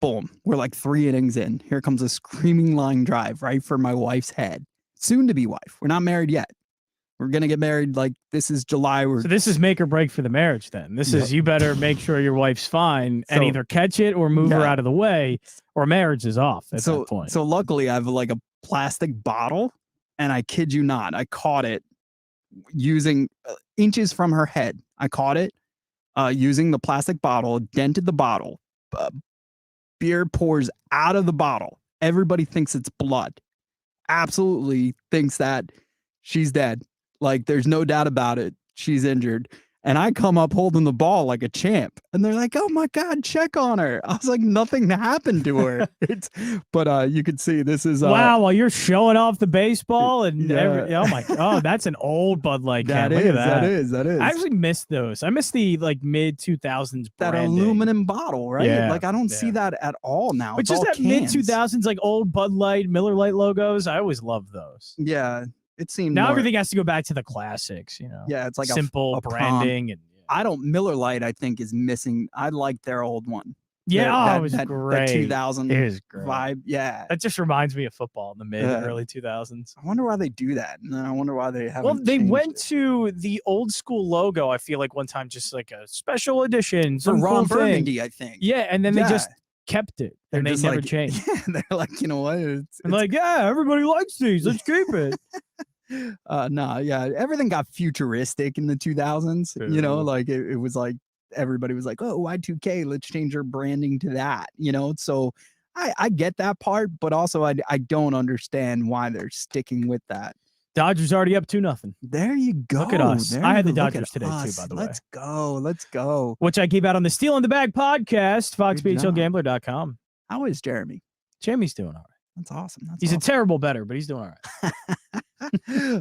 Boom. We're like 3 innings in. Here comes a screaming line drive right for my wife's head. Soon to be wife. We're not married yet. We're going to get married. Like this is July. So this is make or break for the marriage then. This is, you better make sure your wife's fine and either catch it or move her out of the way, or marriage is off at that point. So luckily I have like a plastic bottle, and I kid you not, I caught it using inches from her head. I caught it using the plastic bottle, dented the bottle. Beer pours out of the bottle. Everybody thinks it's blood. Absolutely thinks that she's dead. Like there's no doubt about it. She's injured. And I come up holding the ball like a champ. And they're like, oh my God, check on her. I was like, nothing happened to her. But you can see this is wow, while you're showing off the baseball and oh my God, that's an old Bud Light can. Look at that. That is. I actually missed those. I missed the like mid 2000s that aluminum bottle, right? Yeah, like I don't see that at all now. But just that mid 2000s like old Bud Light, Miller Lite logos. I always loved those. Yeah. It seemed now more, everything has to go back to the classics, you know. Yeah, it's like simple a branding and I don't Miller Lite, I think, is missing. I like their old one. Yeah, it was great. That 2000 it was great. vibe. Yeah. That just reminds me of football in the mid early 2000s. I wonder why they do that. And I wonder why they haven't. Well, they went it. to the old school logo, I feel like one time, just like a special edition. For Ron Burgundy, I think. Yeah, and then they just kept it. And they never like, changed. Yeah, they're like, you know what? It's like, yeah, everybody likes these. Let's keep it. No, yeah, everything got futuristic in the 2000s. You know, like it was like everybody was like, oh, Y2K, let's change our branding to that. You know, so I get that part, but also I don't understand why they're sticking with that. Dodgers already up 2-0. There you go. Look at us. There I had the look Dodgers today us. too, by the way. Let's go. Which I gave out on the Steal in the Bag podcast, foxbhlgambler.com. How is Jeremy? Jeremy's doing all right. That's awesome. He's a terrible bettor, but he's doing all right.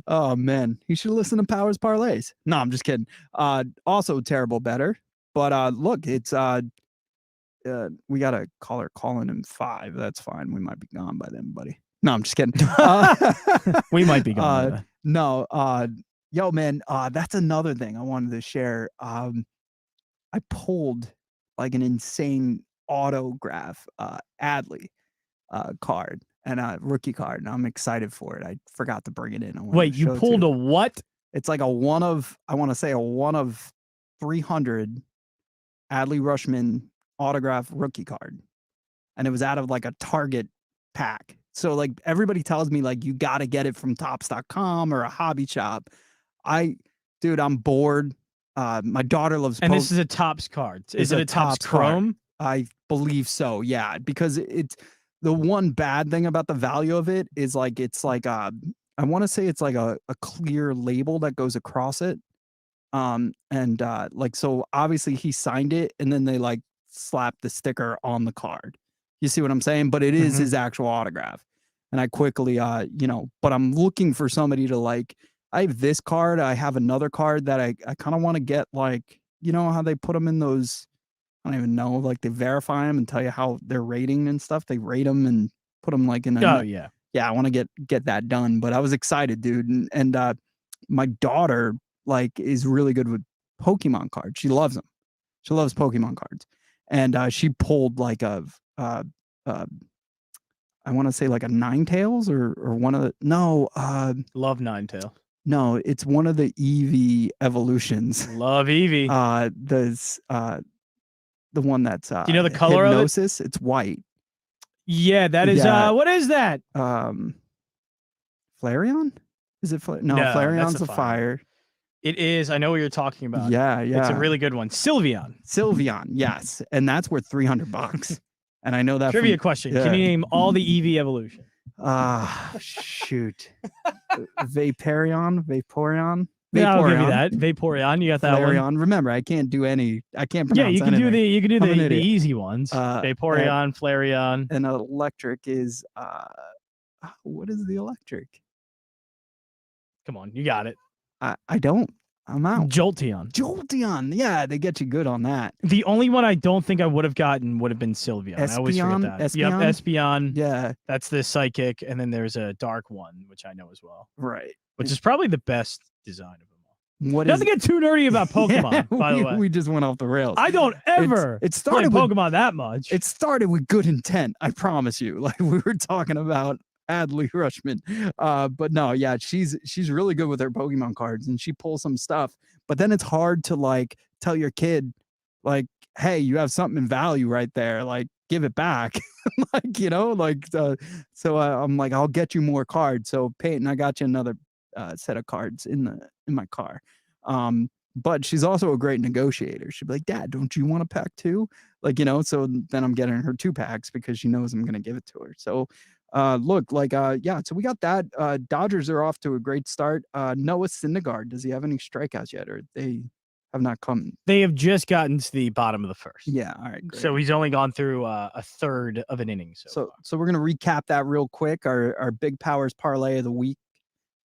Oh man, he should listen to Powers Parlays. No, I'm just kidding. Also terrible bettor, but look, it's we got a caller calling in 5. That's fine. We might be gone by then, buddy. No, I'm just kidding. We might be gone. No, yo, man, that's another thing I wanted to share. I pulled like an insane autograph Adley card and a rookie card, and I'm excited for it. I forgot to bring it in. Wait, you pulled a what? It's like I want to say a 1 of 300 Adley Rutschman autograph rookie card, and it was out of like a Target pack. So like everybody tells me like you got to get it from Topps.com or a hobby shop. Dude, I'm bored. My daughter loves. And this is a Topps card. Is it a Topps Chrome? I believe so. Yeah, because it's the one bad thing about the value of it is like it's like I want to say it's like a clear label that goes across it. Like so obviously he signed it and then they like slapped the sticker on the card. You see what I'm saying? But it is his actual autograph. And I quickly but I'm looking for somebody to like, I have this card, I have another card that I kind of want to get, like, you know how they put them in those, I don't even know, like they verify them and tell you how they're rating and stuff. They rate them and put them like in a, yeah, I want to get that done. But I was excited, dude. And my daughter like is really good with Pokemon cards. She loves them. She loves Pokemon cards. And she pulled like I want to say like a Nine Tails or one of the Love Ninetail. no, it's one of the Eevee evolutions. Love Eevee. The one that's Do you know the color of it? Hypnosis. It's white. Yeah, that is. Yeah. What is that? Flareon? Is it no, No, Flareon's that's a a fire. It is. I know what you're talking about. Yeah, It's a really good one. Sylveon. Sylveon, yes. And that's worth $300. And I know that Trivia from, question. yeah. Can you name all the Eevee evolution? Shoot. Vaporeon? Yeah, I'll give you that. Vaporeon. You got that Flareon. one. Remember, I can't pronounce Yeah, you can anything. do the I'm an idiot. easy ones. Vaporeon, Flareon. And electric is what is the electric? Come on, you got it. I don't. I'm out. Jolteon. Yeah, they get you good on that. The only one I don't think I would have gotten would have been Sylveon. I always forget that. Espeon? Yep, Espeon. Yeah. That's the psychic, and then there's a dark one, which I know as well. Right. Which is probably the best design of them all. What Not is to get too nerdy about Pokemon, Yeah, by the way. we just went off the rails. I don't ever It started play with Pokemon that much. It started with good intent, I promise you. Like we were talking about Adley Rushman. But no, yeah, she's really good with her Pokemon cards and she pulls some stuff. But then it's hard to like tell your kid, like, hey, you have something in value right there. Like, give it back. Like, you know, like so I'm like, I'll get you more cards. So Peyton, I got you another set of cards in my car. But she's also a great negotiator. She'd be like, Dad, don't you want a pack too? Like, you know, so then I'm getting her 2 packs because she knows I'm gonna give it to her. So look, like yeah, so we got that. Dodgers are off to a great start. Noah Syndergaard, does he have any strikeouts yet, or they have not come? They have just gotten to the bottom of the first. Yeah, all right, great. So he's only gone through a third of an inning. So we're gonna recap that real quick. Our big powers parlay of the week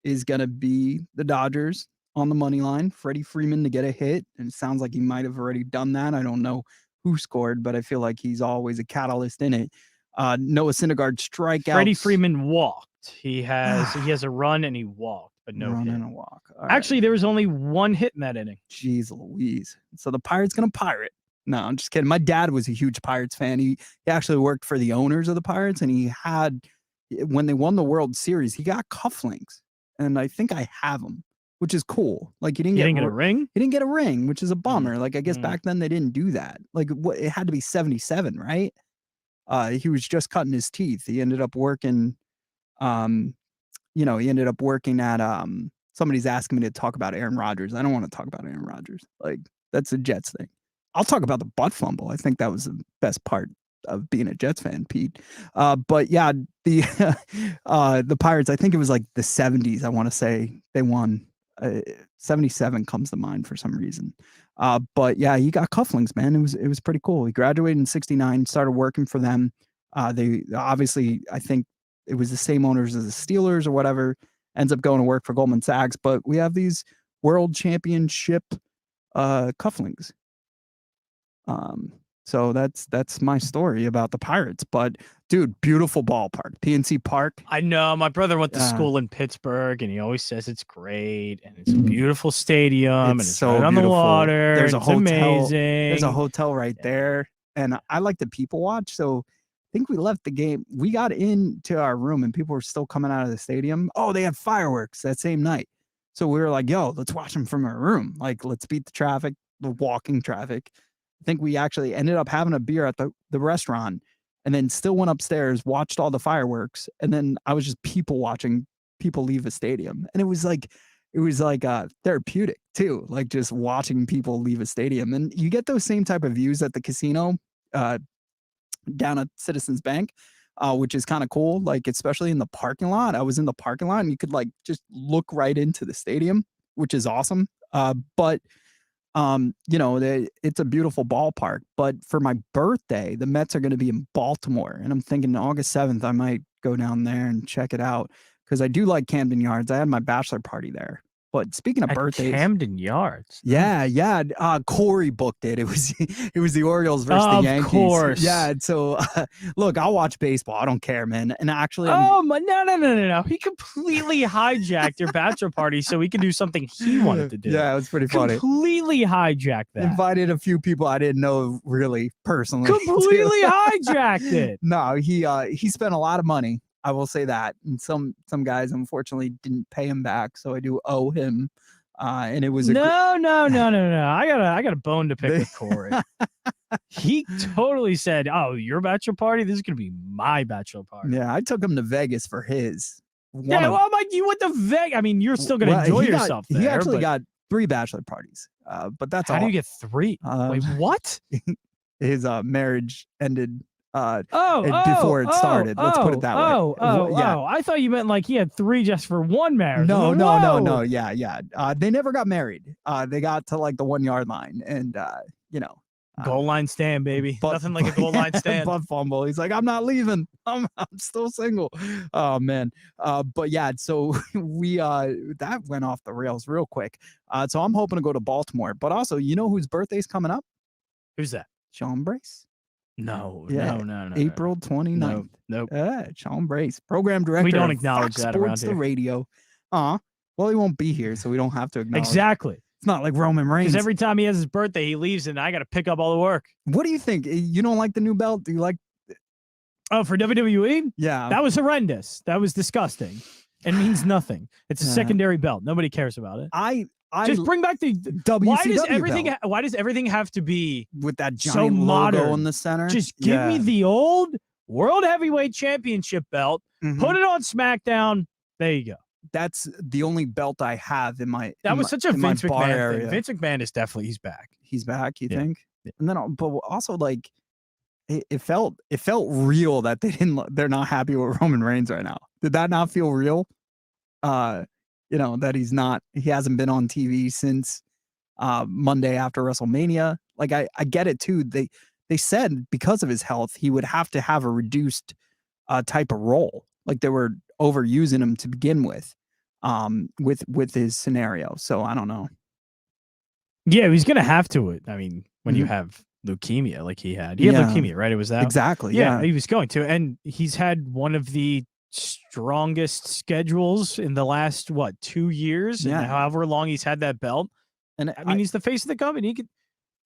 is gonna be the Dodgers on the money line. Freddie Freeman to get a hit, and it sounds like he might have already done that. I don't know who scored, but I feel like he's always a catalyst in it. Noah Syndergaard strikeouts. Freddie Freeman walked. He has a run and he walked, but no Run hit. and a walk. All Actually, there was only 1 hit in that inning. Jeez Louise. So the Pirates gonna pirate. No, I'm just kidding. My dad was a huge Pirates fan. He actually worked for the owners of the Pirates, and he had, when they won the World Series, he got cufflinks, and I think I have them, which is cool. Like he didn't get a ring. He didn't get a ring, which is a bummer. Like I guess back then they didn't do that. Like it had to be 77, right? He was just cutting his teeth. He ended up working, he ended up working at somebody's asking me to talk about Aaron Rodgers. I don't want to talk about Aaron Rodgers. Like that's a Jets thing. I'll talk about the butt fumble. I think that was the best part of being a Jets fan, Pete. But yeah, the Pirates, I think it was like the 70s, I want to say they won. 77 comes to mind for some reason. But yeah, he got cufflinks, man. It was pretty cool. He graduated in 69, started working for them. They obviously, I think it was the same owners as the Steelers or whatever, ends up going to work for Goldman Sachs. But we have these world championship cufflinks. So that's my story about the Pirates. But dude, beautiful ballpark, PNC Park. I know my brother went to school in Pittsburgh, and he always says it's great, and it's a beautiful stadium, and it's so right on the beautiful. water. There's a it's hotel. amazing. There's a hotel right there, and I like to people watch. So I think we left the game. We got into our room, and people were still coming out of the stadium. Oh, they had fireworks that same night. So we were like, "Yo, let's watch them from our room. Like, let's beat the traffic, the walking traffic." I think we actually ended up having a beer at the restaurant and then still went upstairs, watched all the fireworks. And then I was just people watching people leave the stadium. And it was like therapeutic too, like just watching people leave a stadium. And you get those same type of views at the casino down at Citizens Bank, which is kind of cool. Like, especially in the parking lot. I was in the parking lot and you could like just look right into the stadium, which is awesome. But it's a beautiful ballpark. But for my birthday, the Mets are going to be in Baltimore, and I'm thinking August 7th I might go down there and check it out because I do like Camden Yards. I had my bachelor party there But speaking of At birthdays, Camden Yards. yeah. Corey booked it. It was the Orioles versus the Yankees. Of course. Yeah. So look, I'll watch baseball. I don't care, man. And actually, Oh my no. He completely hijacked your bachelor party so he could do something he wanted to do. Yeah, it was pretty funny. Completely hijacked that. Invited a few people I didn't know really personally. Completely hijacked it. No, he spent a lot of money. I will say that. And some guys unfortunately didn't pay him back, so I do owe him. And it was No. I got a bone to pick with Corey. He totally said, "Oh, your bachelor party? This is gonna be my bachelor party." Yeah, I took him to Vegas for his. Well, Mike, you went to Vegas. I mean, you're still gonna enjoy yourself there. He actually got 3 bachelor parties. But that's how all. do you get 3? Wait, what? His marriage ended before it started. Let's put it that way. Yeah. I thought you meant like he had 3 just for one marriage. No. Whoa. Yeah. They never got married. They got to like the 1 yard line, and goal line stand, baby. Nothing like a goal line stand. Butt fumble. He's like, I'm not leaving. I'm still single. Oh man. But yeah. So we that went off the rails real quick. So I'm hoping to go to Baltimore. But also, you know whose birthday's coming up? Who's that? Sean Brace. No. April 29th. Nope. Sean Brace, program director. We don't of acknowledge Fox that Sports around the here. radio. Well, he won't be here, so we don't have to acknowledge. Exactly. It's not like Roman Reigns. Because every time he has his birthday, he leaves, and I got to pick up all the work. What do you think? You don't like the new belt? Do you like? Oh, for WWE? Yeah. That was horrendous. That was disgusting. It means nothing. It's a secondary belt. Nobody cares about it. I just bring back the WCW why does everything have to be with that so giant modern logo in the center? Just give me the old World Heavyweight Championship belt. Put it on SmackDown. There you go. That's the only belt I have in my. That was such a Vince McMahon area. thing. Vince McMahon is definitely he's back. He's back. You think? Yeah. And then, but also like, it felt real that they're not happy with Roman Reigns right now. Did that not feel real? That he hasn't been on TV since Monday after WrestleMania. Like I get it too. They said because of his health, he would have to have a reduced type of role. Like they were overusing him to begin with his scenario. So I don't know. Yeah, he's gonna have to. I mean, when you have leukemia like he had leukemia, right? It was that exactly. Yeah, he was going to, and he's had one of the strongest schedules in the last 2 years, and however long he's had that belt. And I mean, he's the face of the company. He could.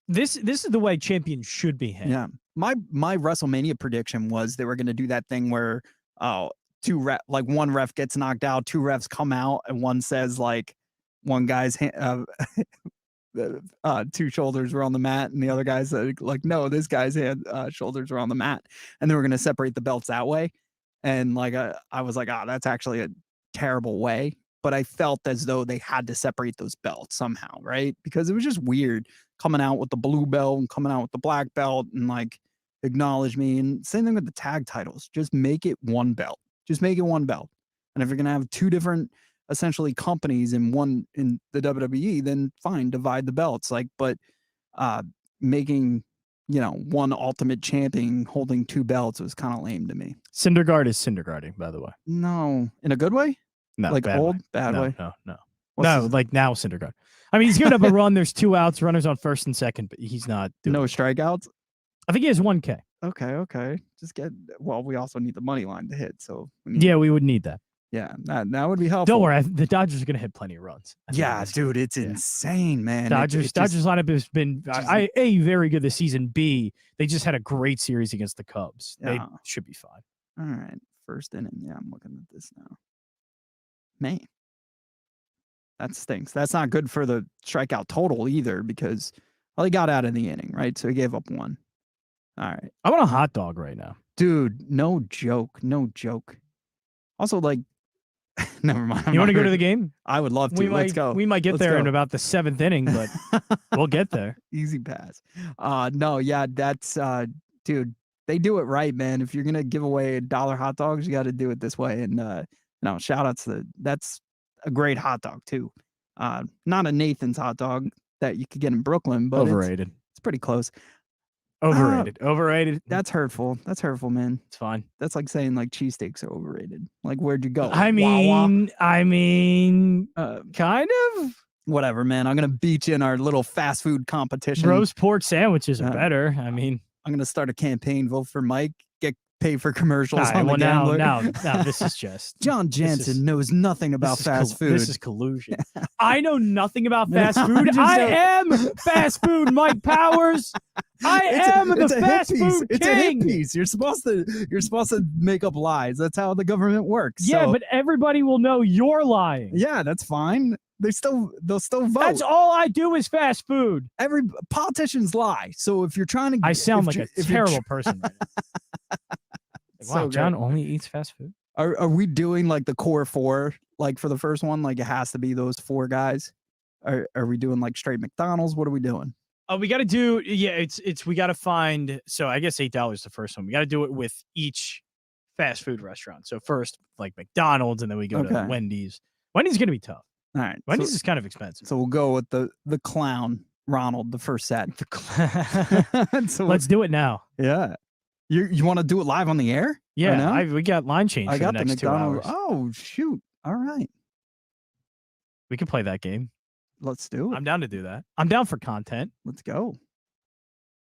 This is the way champions should be handled. Yeah, my WrestleMania prediction was they were going to do that thing where one ref gets knocked out, 2 refs come out, and one says like one guy's 2 shoulders were on the mat, and the other guy's like no, this guy's shoulders were on the mat, and they were going to separate the belts that way. And like I was like, that's actually a terrible way. But I felt as though they had to separate those belts somehow, right? Because it was just weird coming out with the blue belt and coming out with the black belt and like acknowledge me. And same thing with the tag titles. Just make it one belt. Just make it one belt. And if you're gonna have 2 different essentially companies in the WWE, then fine, divide the belts. Like, but making one ultimate champion holding 2 belts was kind of lame to me. Syndergaard is Syndergaarding, by the way. No, in a good way? No, like bad old, way. bad way? No, like now Syndergaard. I mean, he's giving up a run. There's 2 outs, runners on first and second, but he's not doing no it. Strikeouts. I think he has 1 K. Okay. We also need the money line to hit. So we would need that. Yeah, that would be helpful. Don't worry, the Dodgers are going to hit plenty of runs. Yeah, dude, it's insane, man. Dodgers lineup has been A, very good this season. B, they just had a great series against the Cubs. They should be fine. All right, first inning. Yeah, I'm looking at this now. Man, that stinks. That's not good for the strikeout total either because he got out of the inning, right? So he gave up 1. All right. I want a hot dog right now. Dude, no joke. Also, like, never mind. You want to go to the game? I would love to. Let's go. We might get there in about the 7th inning, but we'll get there. Easy pass. No, yeah, that's dude, they do it right, man. If you're gonna give away $1 hot dogs, you got to do it this way. And shout outs to that's a great hot dog too. Not a Nathan's hot dog that you could get in Brooklyn, but overrated. It's pretty close. Overrated. That's hurtful. That's hurtful, man. It's fine. That's like saying like cheesesteaks are overrated. Like, where'd you go? I Wawa? mean, kind of. Whatever, man. I'm gonna beat you in our little fast food competition. Roast pork sandwiches are better. I mean, I'm gonna start a campaign. Vote for Mike. Get paid for commercials all right, on the well, Gambler. now, this is just John Jansen knows nothing about fast food. This is collusion. I know nothing about fast food. I am fast food, Mike Powers. I am the fast food It's a hit king. piece. You're supposed to make up lies. That's how the government works. Yeah, So, but everybody will know you're lying. yeah, that's fine. They'll still vote. That's all I do is fast food. Every politicians lie. So if you're trying to, I sound if like a if you're terrible person. Right now. So Wow, good. John only eats fast food. Are we doing like the core four? Like for the first one, like it has to be those four guys. Are we doing like straight McDonald's? What are we doing? Oh, we got to do. Yeah, it's we got to find. So I guess $8 the first one. We got to do it with each fast food restaurant. So first, like McDonald's, and then we go to Okay. Wendy's. Wendy's gonna be tough. All right. Wendy's so, is kind of expensive. so we'll go with the clown Ronald, the first set. So Let's do it now. yeah. You want to do it live on the air? Yeah, Right now? we got line change. I for got the the next 2 McDonald's. hours. Oh shoot! All right, We can play that game. let's do it. I'm down to do that. I'm down for content. Let's go.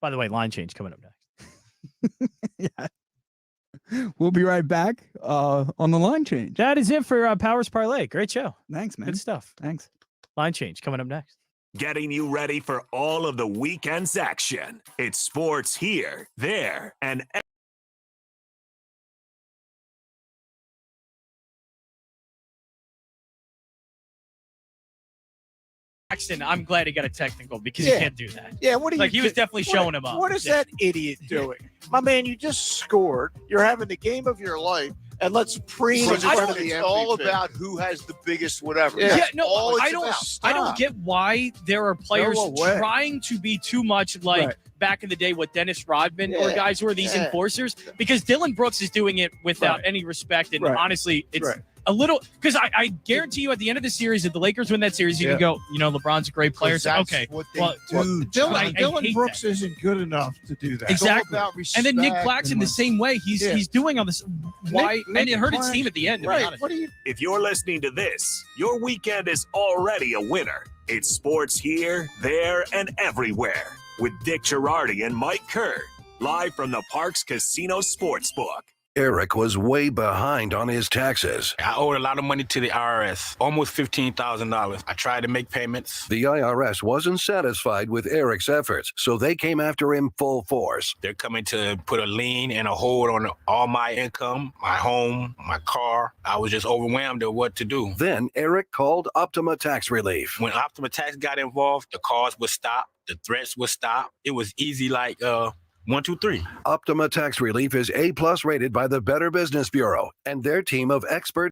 By the way, line change coming up next. Yeah. We'll be right back on the line change. That is it for Powers Parlay. Great show. Thanks, man. Good stuff. Thanks. Line change coming up next. Getting you ready for all of the weekend's action. It's sports here, there, and Paxton, I'm glad he got a technical because Yeah. you can't do that. Yeah, what are you? Like he was definitely what- showing him up. What is Yeah. that idiot doing, my man? You just scored. You're having the game of your life, and let's preen in front of the It's all MVP. about who has the biggest whatever. Yeah. That's no, all I it's don't. about. I don't get why there are players away. trying to be too much like Right. back in the day with Dennis Rodman or Yeah. guys who are these Yeah. enforcers. Because Dylan Brooks is doing it without Right. any respect, and Right. honestly, it's Right. a little. Because I guarantee you, at the end of the series, if the Lakers win that series, you can go. You know, LeBron's a great player. So, That's okay, what they well, do. Dylan, I Dylan hate Brooks that. isn't good enough to do that. Exactly. about And then Nick respect Claxton the same way. He's Yeah. he's doing on this. Why? Nick and it hurt his Claxton- team at the end. To be Right. honest. What are you? if you're listening to this, your weekend is already a winner. It's sports here, there, and everywhere with Dick Girardi and Mike Kerr, live from the Parks Casino Sportsbook. Eric was way behind on his taxes. I owed a lot of money to the IRS, almost $15,000. I tried to make payments. The IRS wasn't satisfied with Eric's efforts, so they came after him full force. They're coming to put a lien and a hold on all my income, my home, my car. I was just overwhelmed at what to do. Then Eric called Optima Tax Relief. When Optima Tax got involved, the calls would stop, the threats would stop. It was easy like 1, 2, 3. Optima Tax Relief is A+ rated by the Better Business Bureau, and their team of expert